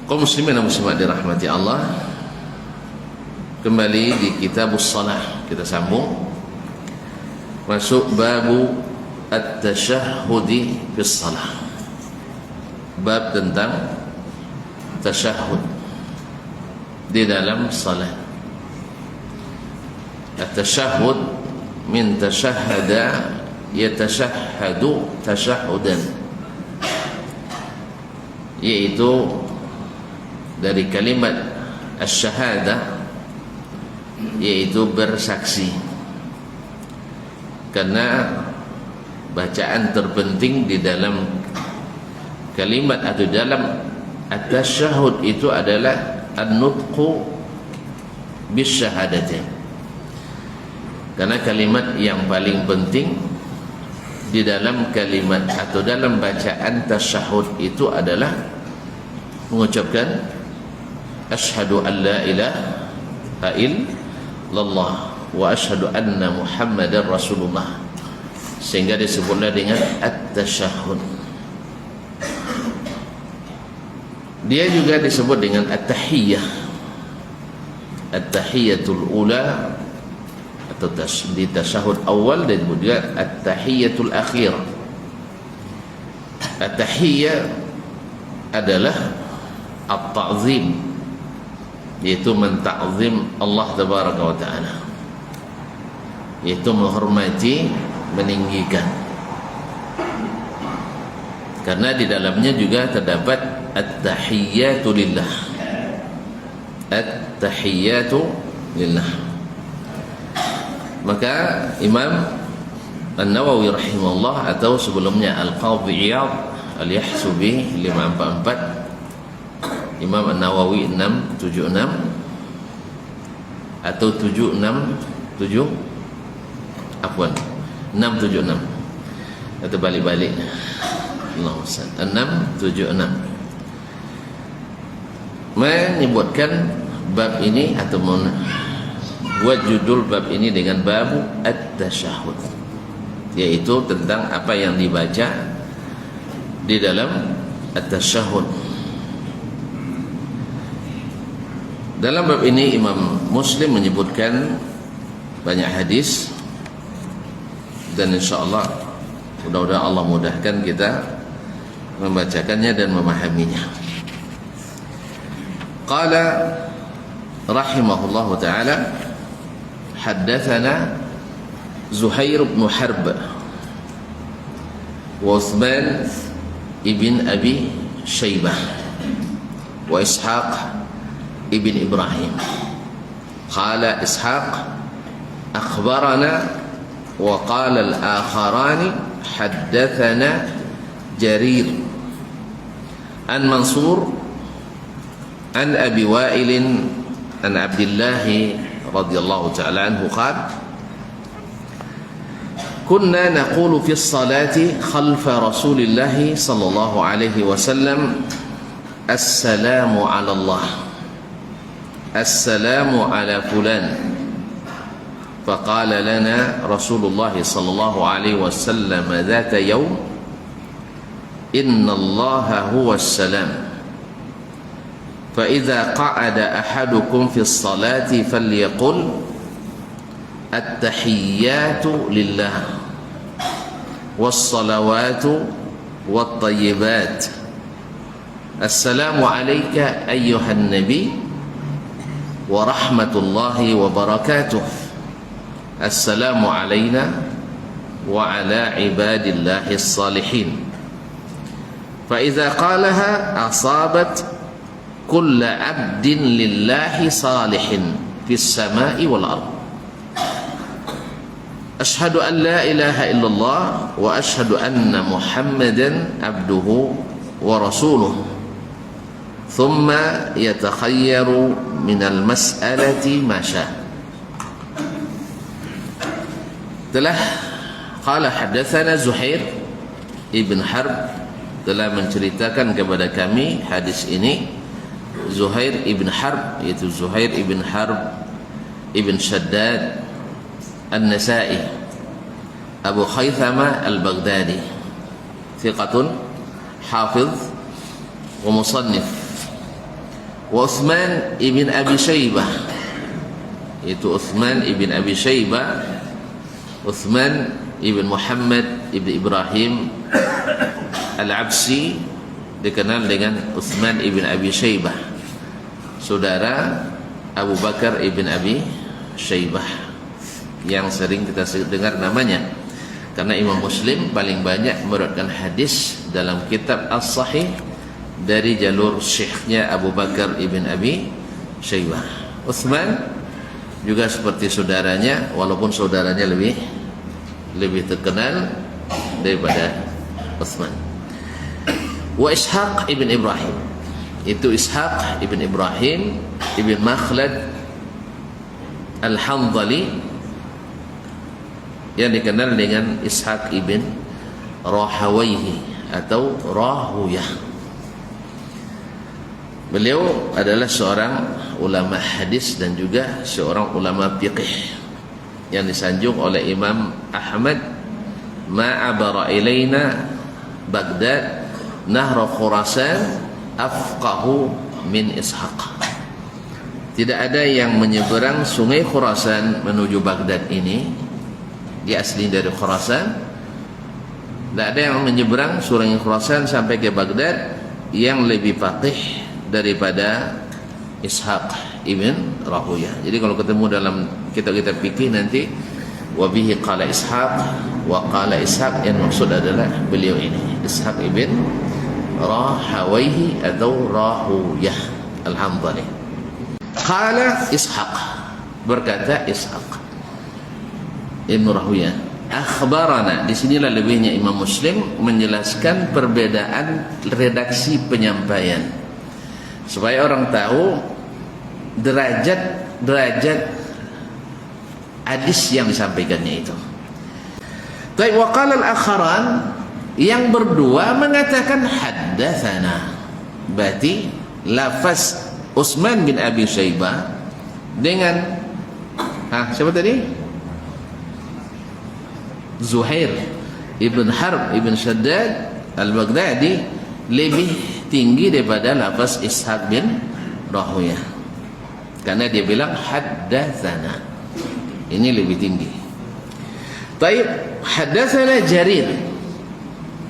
Kaum muslimin dan muslimat dirahmati Allah, kembali di Kitabus Shalah kita sambung masuk babu at-tashahhudi fis shalah, bab tentang tasyahud di dalam salat. At-tashahhud min tashahhada yatashahhadu tashahhudan, yaitu dari kalimat asy-syahadah, yaitu bersaksi. Karena bacaan terpenting di dalam kalimat atau dalam at-tasyahhud itu adalah an-nutqu bis-syahadatain. Karena kalimat yang paling penting di dalam kalimat atau dalam bacaan tasyahhud itu adalah mengucapkan asyhadu an la ilaha illallah wa asyhadu anna muhammadar rasulullah, sehingga disebutlah dengan at-tasyahhud. Dia juga disebut dengan at-tahiyyah, at-tahiyyatul ula, atau di tasyahud awal, dan juga at-tahiyyatul akhir. At-tahiyyah adalah at-ta'zim, yaitu menta'zim Allah tabaraka wa ta'ala, yaitu menghormati, meninggikan. Karena di dalamnya juga terdapat at-tahiyyatu lillah, at-tahiyyatu lillah. Maka Imam An-Nawawi rahimahullah, atau sebelumnya Al-Qadhi Iyad Al-Yahsubi 544, Imam An-Nawawi 676 atau 767, afwan 676 atau balik-balik, Allahu Akbar, 676 menyebutkan bab ini atau buat judul bab ini dengan babu at-tasyahhud, yaitu tentang apa yang dibaca di dalam at-tasyahhud. Dalam bab ini Imam Muslim menyebutkan banyak hadis, dan insyaallah mudah-mudahan Allah mudahkan kita membacakannya dan memahaminya. Qala rahimahullahu taala, haddatsana Zuhair bin Harb wa Utsman ibn Abi Syaibah wa Ishaq ibn Ibrahim. Qala Ishaq akhbarana, wa qala al-akharani haddathana Jarir an Mansur an Abi Wa'il an Abdullah radhiyallahu ta'ala anhu qala kunna naqulu fi as-salati khalfa Rasulillah sallallahu alaihi wasallam assalamu ala Allah, assalamu ala fulan. Faqala lana Rasulullah sallallahu alaihi wasallam dhata yawm inna Allaha huwa as-salam, fa idza qa'ada ahadukum fi as-salati falyaqul at-tahiyyatu lillah was-salawatu wat-tayyibat assalamu alayka ayyuhan nabiy wa rahmatullahi wa barakatuh, assalamu alayna wa ala ibadillahi as-salihin. Fa idza qalaha asabat kull 'abdin lillahi salihin fis samai wal ard. Ashhadu an la ilaha illallah wa ashhadu anna Muhammadan abduhu wa rasuluh. Thumma yatakhayyaru minal mas'alati ma syaa. Telah qala hadatsana Zuhair ibn Harb, telah menceritakan kepada kami hadis ini Zuhair ibn Harb, yaitu Zuhair ibn Harb ibn Shaddad An-Nasa'i Abu Khaythama Al-Baghdadi, thiqatun hafiz wa musannif, wa Utsman ibn Abi Syaibah, itu Utsman ibn Abi Syaibah, Utsman ibn Muhammad ibn Ibrahim Al-Absi, dikenal dengan Utsman ibn Abi Syaibah, saudara Abu Bakar ibn Abi Syaibah, yang sering kita dengar namanya karena Imam Muslim paling banyak meriwayatkan hadis dalam kitab As-Sahih dari jalur syekhnya Abu Bakar ibn Abi Syaibah. Utsman juga seperti saudaranya, walaupun saudaranya lebih terkenal daripada Utsman. Wa Ishaq ibn Ibrahim, itu Ishaq ibn Ibrahim ibn Makhlad Al-Hanzali, yang dikenal dengan Ishaq ibn Rahawayhi atau Rahuyah. Beliau adalah seorang ulama hadis dan juga seorang ulama fiqih yang disanjung oleh Imam Ahmad, ma'abara ilaina Baghdad nahra Khurasan afqahu min Ishaq. Tidak ada yang menyeberang sungai Khurasan menuju Baghdad ini, dia asli dari Khurasan. Tidak ada yang menyeberang sungai Khurasan sampai ke Baghdad yang lebih faqih daripada Ishaq ibn Rahuyah. Jadi kalau ketemu dalam kitab-kitab fikih nanti wabihi qala Ishaq wa qala Ishaq, yang maksud adalah beliau ini Ishaq ibn Rahawayhi atau Rahuyah Al-Hanzali. Qala Ishaq, berkata Ishaq ibn Rahuyah, akhbarana. Disinilah lebihnya Imam Muslim menjelaskan perbedaan redaksi penyampaian supaya orang tahu derajat hadis yang disampaikannya itu. Tapi waqala al-akharan, yang berdua mengatakan haddatsana, berarti lafaz Utsman bin Abi Syaibah dengan siapa tadi? Zuhair ibn Harb ibn Shaddad al-Baghdadi lebih tinggi daripada lafaz Ishaq bin Rahuyah, karena dia bilang haddatsana, ini lebih tinggi. Taib, haddatsana Jarir.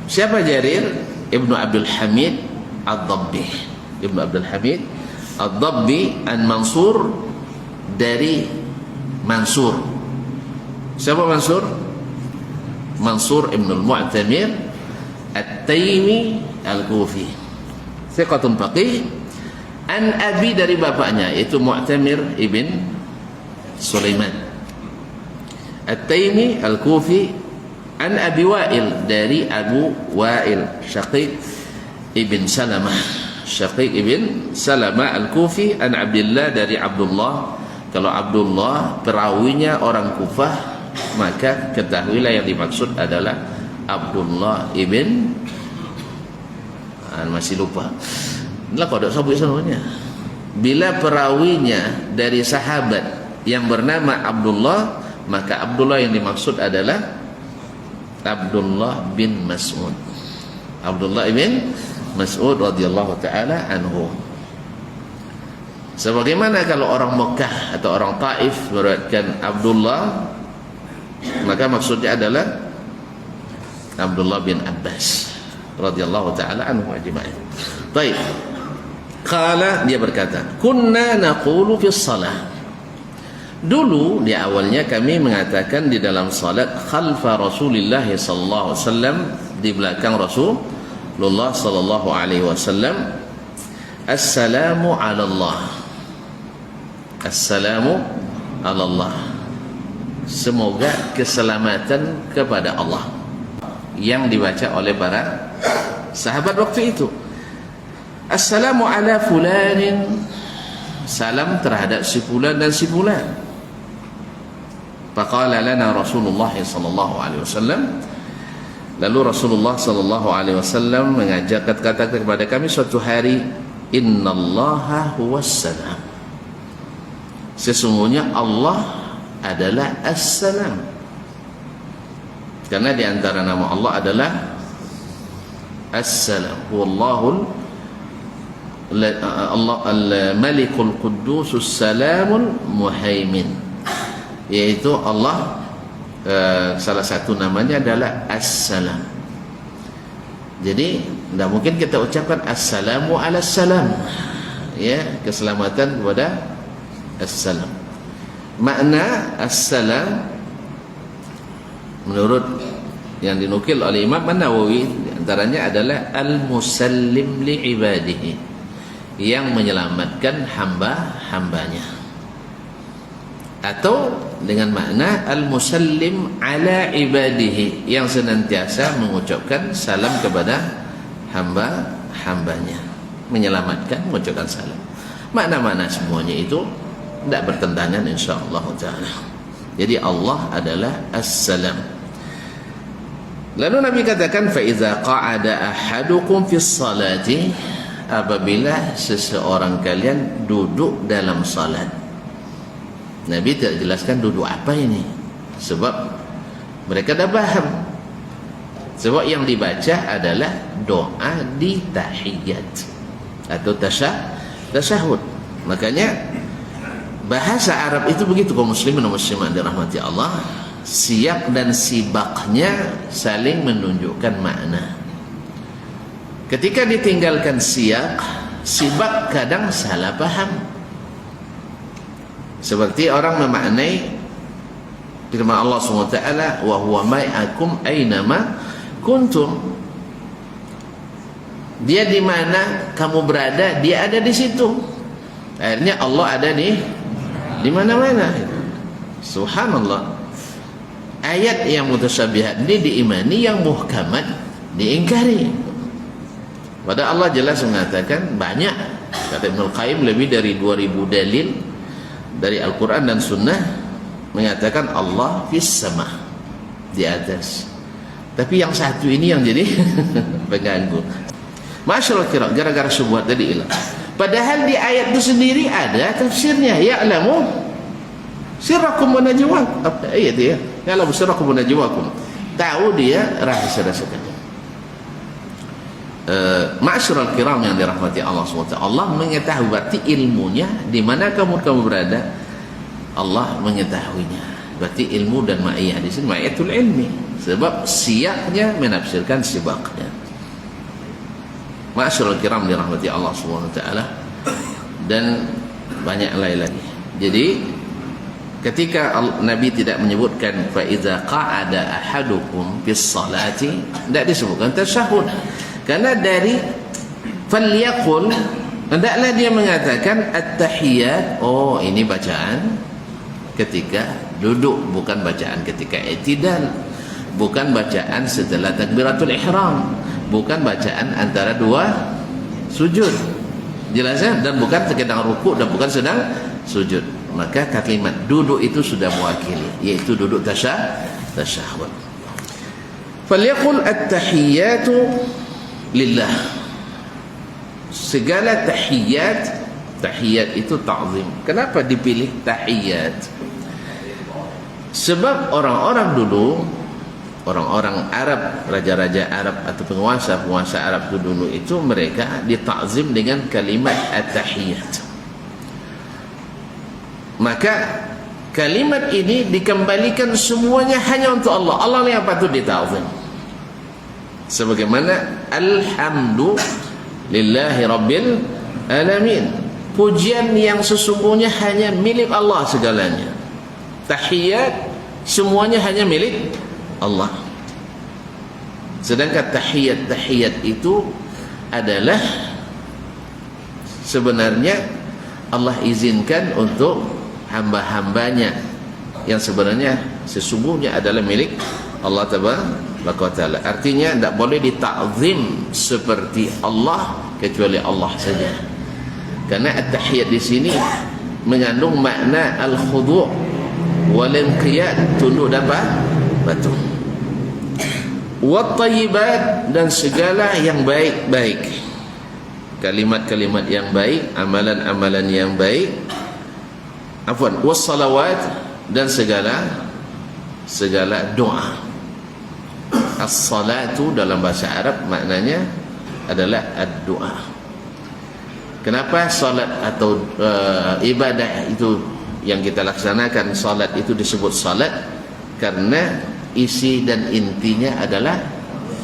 Siapa Jarir? Ibnu Abdul Hamid Ad-Dabbi. Ibnu Abdul Hamid Ad-Dabbi an Mansur, dari Mansur. Siapa Mansur? Mansur ibn al-Mu'tamir At-Taimi Al-Kufi, thiqatun faqih, an abi, dari bapaknya yaitu Mu'tamir ibn Sulaiman At-Taimi Al-Kufi, an Abi Wa'il, dari Abu Wa'il Syaqiq ibn Salamah, Syaqiq ibn Salamah Al-Kufi, an Abdullah, dari Abdullah. Kalau Abdullah perawinya orang Kufah, maka ketahuilah yang dimaksud adalah Abdullah ibn masih lupa. Inilah kau tak sebut semuanya. Bila perawinya dari sahabat yang bernama Abdullah, maka Abdullah yang dimaksud adalah Abdullah bin Mas'ud. Abdullah bin Mas'ud radhiyallahu taala anhu. Sebagaimana kalau orang Mekah atau orang Taif meriwayatkan Abdullah, maka maksudnya adalah Abdullah bin Abbas radhiyallahu taala anhu ajma'in. Baik. Qala, dia berkata, kunna naqulu fi shalah. Dulu di awalnya kami mengatakan di dalam salat khalfa Rasulillah sallallahu alaihi wasallam, di belakang Rasulullah sallallahu alaihi wasallam, assalamu ala Allah. Assalamu ala Allah. Semoga keselamatan kepada Allah, yang dibaca oleh para sahabat waktu itu. Assalamu ala fulanin, salam terhadap si fulan dan si fulan. Faqala lana Rasulullah sallallahu alaihi wasallam, lalu Rasulullah sallallahu alaihi wasallam mengajak, kata kepada kami suatu hari, innallaha huwas salam, sesungguhnya Allah adalah As-Salam. Karena di antara nama Allah adalah As-Salam. Wallahul Allah al-Malikul Quddusus Salamul Muhaimin, yaitu Allah salah satu namanya adalah As-Salam. Jadi tidak mungkin kita ucapkan Assalamu ala salam, ya, keselamatan kepada As-Salam. Makna As-Salam menurut yang dinukil oleh Imam An-Nawawi antaranya adalah al-musallim li ibadihi, yang menyelamatkan hamba-hambanya, atau dengan makna al-musallim ala ibadihi, yang senantiasa mengucapkan salam kepada hamba-hambanya, menyelamatkan, mengucapkan salam. Makna-makna semuanya itu tidak bertentangan insyaallah taala. Jadi Allah adalah As-Salam. Lalu Nabi katakan, fa iza qa'ada ahadukum fis salati, apabila seseorang kalian duduk dalam salat. Nabi tidak jelaskan duduk apa ini, sebab mereka dah paham. Sebab yang dibaca adalah doa di tahiyat atau tasyahud. Makanya bahasa Arab itu begitu, kaum muslimin dan muslimat dirahmati Allah, siyak dan sibaknya saling menunjukkan makna. Ketika ditinggalkan siyak, sibak kadang salah paham. Seperti orang memaknai firman Allah SWT, wa huwa ma'akum aynama kuntum. Dia di mana kamu berada, dia ada di situ. Akhirnya Allah ada di mana-mana. Subhanallah. Ayat yang mutasyabihat ini diimani, yang muhkamat diingkari. Padahal Allah jelas mengatakan banyak, kata Ibnul Qayyim, lebih dari 2000 dalil dari Al-Quran dan Sunnah mengatakan Allah fis sama, di atas. Tapi yang satu ini yang jadi pengganggu. Masyaallah, kira gara-gara syubhat tadi hilang. Padahal di ayat itu sendiri ada tafsirnya, ya'lamu sirrakum wa najwakum. Apa ayat dia? Ya'lamu sirrakum wa najwakum. Tahu dia rahasia-rahasia kalian. Ma'asyiral kiram yang dirahmati Allah SWT, Allah mengetahui, berarti ilmunya di mana kamu berada, Allah mengetahuinya. Berarti ilmu dan ma'iyah di sini ma'iyatul ilmi, sebab siyaknya menafsirkan sibaknya. Ma'asyiral kiram dirahmati Allah SWT, dan banyak lain lagi. Jadi ketika Nabi tidak menyebutkan fa iza qa'ada ahadukum bis salati, tidak disebutkan tasyahud. Karena dari falyaqul, hendaklah dia mengatakan at-tahiyat. Oh, ini bacaan ketika duduk, bukan bacaan ketika i'tidal, bukan bacaan setelah takbiratul ihram, bukan bacaan antara dua sujud. Jelas ya? Dan bukan sedang rukuk dan bukan sedang sujud. Maka kalimat duduk itu sudah mewakili, yaitu duduk tasyahud. Falyaqul at-tahiyatu lillah. Segala tahiyat, tahiyat itu ta'zim. Kenapa dipilih tahiyat? Sebab orang-orang dulu, orang-orang Arab, raja-raja Arab atau penguasa-penguasa Arab dulu itu, mereka ditakzim dengan kalimat at-tahiyat. Maka kalimat ini dikembalikan semuanya hanya untuk Allah. Allah yang patut ditakzim. Sebagaimana alhamdulillahi rabbil alamin, pujian yang sesungguhnya hanya milik Allah segalanya. Tahiyat semuanya hanya milik Allah. Sedangkan tahiyat itu adalah sebenarnya Allah izinkan untuk hamba-hambanya yang sebenarnya sesungguhnya adalah milik Allah Taala. Artinya tidak boleh ditakzim seperti Allah kecuali Allah saja. Karena at-tahiyat di sini mengandung makna al-khudu' wal inqiyad, tunduk dan patuh. Wat thayyibat, dan segala yang baik-baik, kalimat-kalimat yang baik, amalan-amalan yang baik. Afwan, was salawat, dan segala doa. As-salatu dalam bahasa Arab maknanya adalah ad-doa. Kenapa salat atau ibadah itu yang kita laksanakan, salat itu disebut salat? Karena isi dan intinya adalah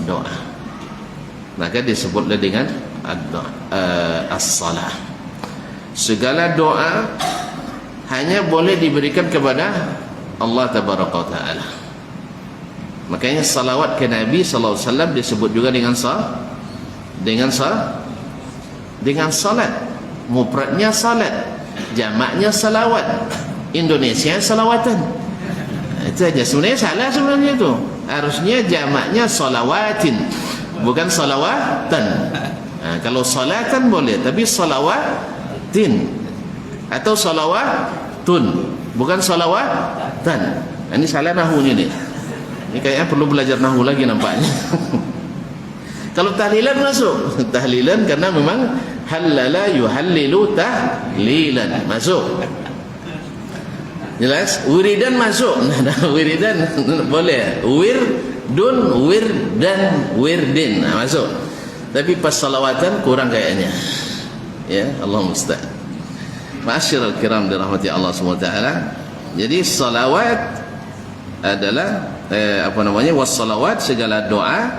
doa. Maka disebutlah dengan as-salah. Segala doa hanya boleh diberikan kepada Allah Tabaraka wa Ta'ala. Makanya salawat ke Nabi sallallahu alaihi wasallam disebut juga dengan salat. Mufradnya salat, jamaknya salawat, Indonesia salawatan. Itu aja. Sebenarnya salah sebenarnya itu. Harusnya jamaknya salawatin, bukan salawatan. Kalau salatan boleh, tapi salawatin atau salawatun, bukan salawatan. Ini salah nahunya nih. Ini kayaknya perlu belajar nahu lagi nampaknya. Kalau tahlilan masuk. Tahlilan karena memang halala yuhallilu tahlilan masuk. Jelas? Wiridan masuk. Wiridan boleh. Wirdin masuk. Tapi pas salawatan kurang kayaknya. Ya, Allah musta'an. Ma'asyiral kiram dirahmati Allah SWT. Jadi salawat adalah wassalawat, segala doa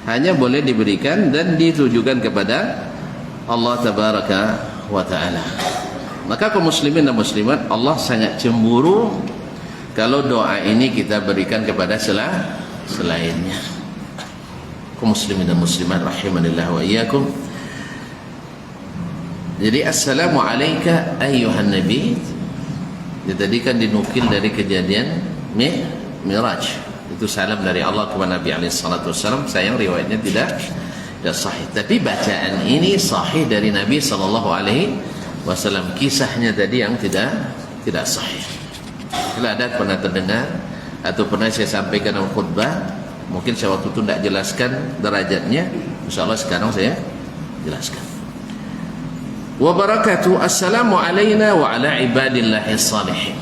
hanya boleh diberikan dan ditujukan kepada Allah Tabaraka wa Ta'ala. Maka kaum muslimin dan muslimat, Allah sangat cemburu kalau doa ini kita berikan kepada selainnya. Kaum muslimin dan muslimat rahimanillah wa iyyakum. Jadi assalamu alayka ayyuhan nabi. Tadi kan dinukil dari kejadian Miraj. Itu salam dari Allah kepada Nabi alaihi salatu wasallam. Sayang riwayatnya tidak sahih. Tapi bacaan ini sahih dari Nabi sallallahu alaihi wasallam. Kisahnya tadi yang tidak sahih. Kalau ada pernah terdengar atau pernah saya sampaikan dalam khutbah, mungkin saya waktu itu tidak jelaskan derajatnya. Insyaallah sekarang saya jelaskan. Wa barakatuh, assalamu alayna wa ala ibadillahi salihin.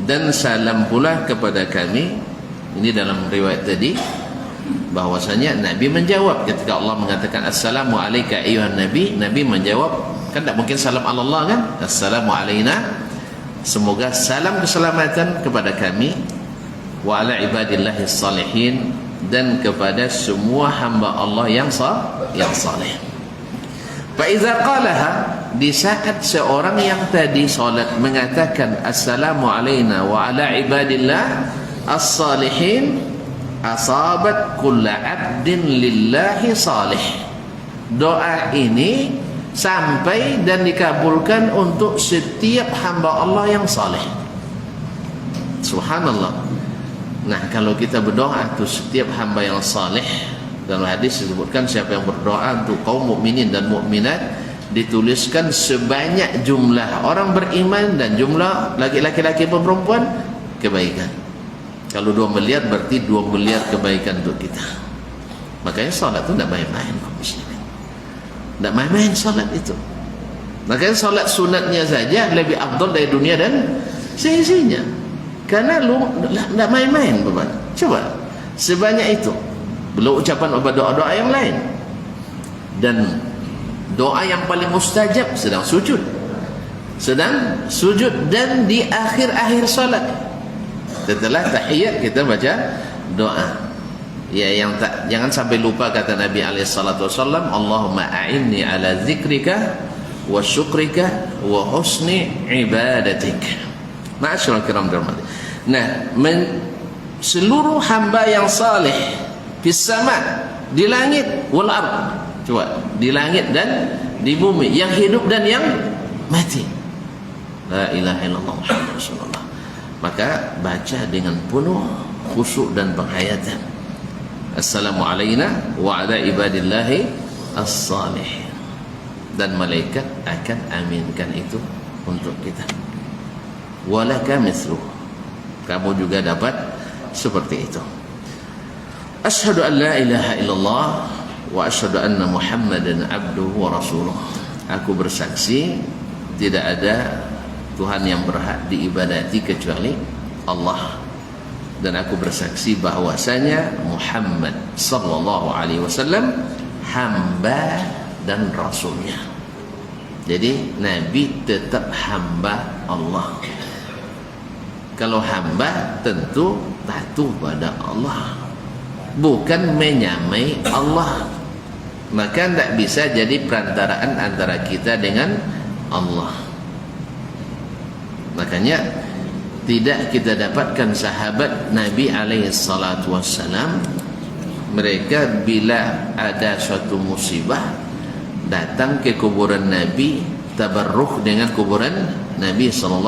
Dan salam pula kepada kami. Ini dalam riwayat tadi, bahwasanya Nabi menjawab ketika Allah mengatakan assalamu alayka ayyuhan nabi. Nabi menjawab, kan tak mungkin salam Allah kan? Assalamu alayna, semoga salam keselamatan kepada kami, wa ala ibadillahi salihin, dan kepada semua hamba Allah yang saleh. Fa iza qalaha, di saat seorang yang tadi salat mengatakan assalamu alayna wa ala ibadillah as-salihin, asabat kulla abdin lillahi salih. Doa ini sampai dan dikabulkan untuk setiap hamba Allah yang saleh. Subhanallah. Nah, kalau kita berdoa untuk setiap hamba yang saleh, dalam hadis disebutkan siapa yang berdoa untuk kaum mukminin dan mukminat, dituliskan sebanyak jumlah orang beriman dan jumlah laki-laki dan perempuan kebaikan. Kalau 2 miliar berarti 2 miliar kebaikan untuk kita. Makanya salat itu tidak main-main, kaum muslimin. Tidak main-main salat itu. Makanya salat sunatnya saja lebih afdal dari dunia dan seisinya. Karena lu tidak main-main, Bapak. Coba sebanyak itu. Belum ucapan doa-doa yang lain. Dan doa yang paling mustajab sedang sujud dan di akhir-akhir salat. Setelah tahiyat kita baca doa. Ya, jangan sampai lupa kata Nabi alaihi salatu wasallam, Allahumma a'inni ala zikrika wa syukrika wa husni ibadatik. Ma'asyiral kiram dirahmati. Nah, seluruh hamba yang saleh fis sama, di langit wal ard. Coba, di langit dan di bumi, yang hidup dan yang mati. La ilaha illallah Muhammadur Rasulullah. Maka baca dengan penuh khusyuk dan penghayatan. Assalamu alayna wa ala ibadillahi as-salihin. Dan malaikat akan aminkan itu untuk kita. Walaka mithluh. Kamu juga dapat seperti itu. Asyhadu an la ilaha illallah wa asyhadu anna Muhammadan abduhu wa rasuluh. Aku bersaksi tidak ada Tuhan yang berhak diibadati kecuali Allah, dan aku bersaksi bahwasanya Muhammad sallallahu alaihi wasallam hamba dan rasulnya. Jadi Nabi tetap hamba Allah. Kalau hamba tentu patuh pada Allah, bukan menyamai Allah. Maka tidak bisa jadi perantaraan antara kita dengan Allah. Makanya tidak kita dapatkan sahabat Nabi SAW, mereka bila ada suatu musibah datang ke kuburan Nabi, tabarruk dengan kuburan Nabi SAW.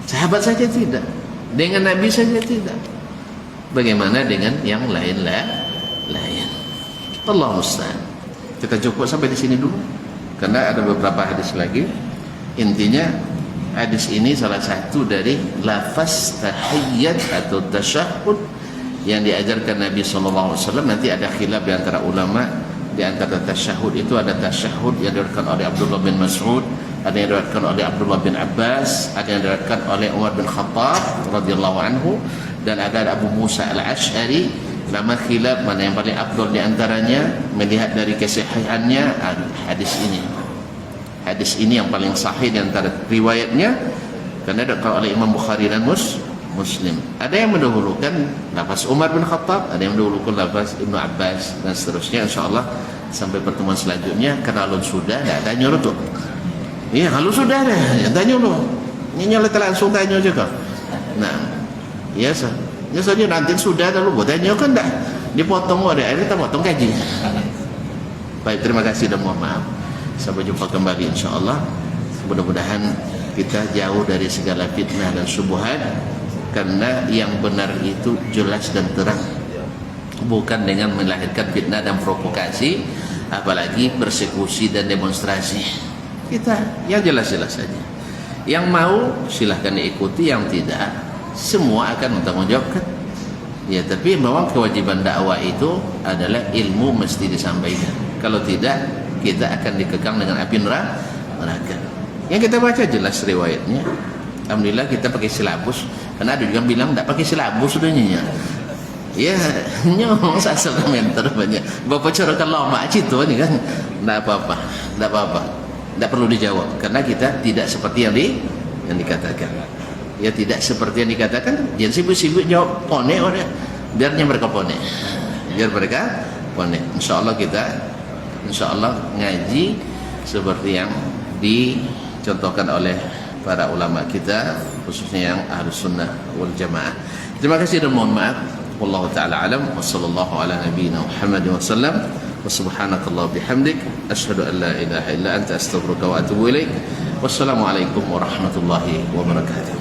Sahabat saja tidak, dengan Nabi saja tidak. Bagaimana dengan yang lain? Allah musta'an. Kita cukup sampai di sini dulu, karena ada beberapa hadis lagi. Intinya hadis ini salah satu dari lafaz tahiyyat atau tasyahud yang diajarkan Nabi SAW. Nanti ada khilaf di antara ulama. Di antara tasyahud itu ada tasyahud yang diriwayatkan oleh Abdullah bin Mas'ud, ada yang diriwayatkan oleh Abdullah bin Abbas, ada yang diriwayatkan oleh Umar bin Khattab radhiyallahu anhu, dan ada Abu Musa al-Ash'ari. Lama khilaf mana yang paling afdal di antaranya. Melihat dari kesahihannya, hadis ini. Hadis ini yang paling sahih di antara riwayatnya, karena diriwayatkan oleh Imam Bukhari dan Muslim. Ada yang mendahulukan lafaz Umar bin Khattab, ada yang mendahulukan lafaz Ibnu Abbas, dan seterusnya. InsyaAllah sampai pertemuan selanjutnya. Kalau sudah tidak tanya tu. Iya, kalau sudah dah tanya lu. Ini nyala langsung tanya juga. Nah, ya saja nanti sudah dah lu buat tanya kan dah dipotong ada akhirnya kita potong gaji. Baik, terima kasih dan mohon maaf. Sampai jumpa kembali insyaAllah. Mudah-mudahan kita jauh dari segala fitnah dan syubhat, karena yang benar itu jelas dan terang, bukan dengan melahirkan fitnah dan provokasi, apalagi persekusi dan demonstrasi. Kita yang jelas-jelas saja. Yang mau silahkan diikuti, yang tidak semua akan bertanggungjawabkan. Ya, tapi memang kewajiban dakwah itu adalah ilmu mesti disampaikan. Kalau tidak, kita akan dikekang dengan api neraka. Yang kita baca jelas riwayatnya. Alhamdulillah kita pakai silabus. Karena ada juga bilang tak pakai silabus sudahnya. Ya, nyong asal komentar banyak. Bapak corokan lama itu ni kan. Tak apa-apa. Tak perlu dijawab, karena kita tidak seperti yang dikatakan. Ya, tidak seperti yang dikatakan. Jangan sibuk-sibuk jawab pone orang. Biarnya mereka pone. InsyaAllah kita ngaji seperti yang dicontohkan oleh para ulama kita, khususnya yang Ahlus Sunnah wal Jamaah. Terima kasih dan mohon maaf. Wallahu ta'ala alam. Wa sallallahu ala nabiyyina Muhammad wa sallam. Wa subhanakallah bihamdik. Ashhadu an la ilaha illa anta astaghfiruka wa atubu ilaik. Wassalamualaikum warahmatullahi wabarakatuh.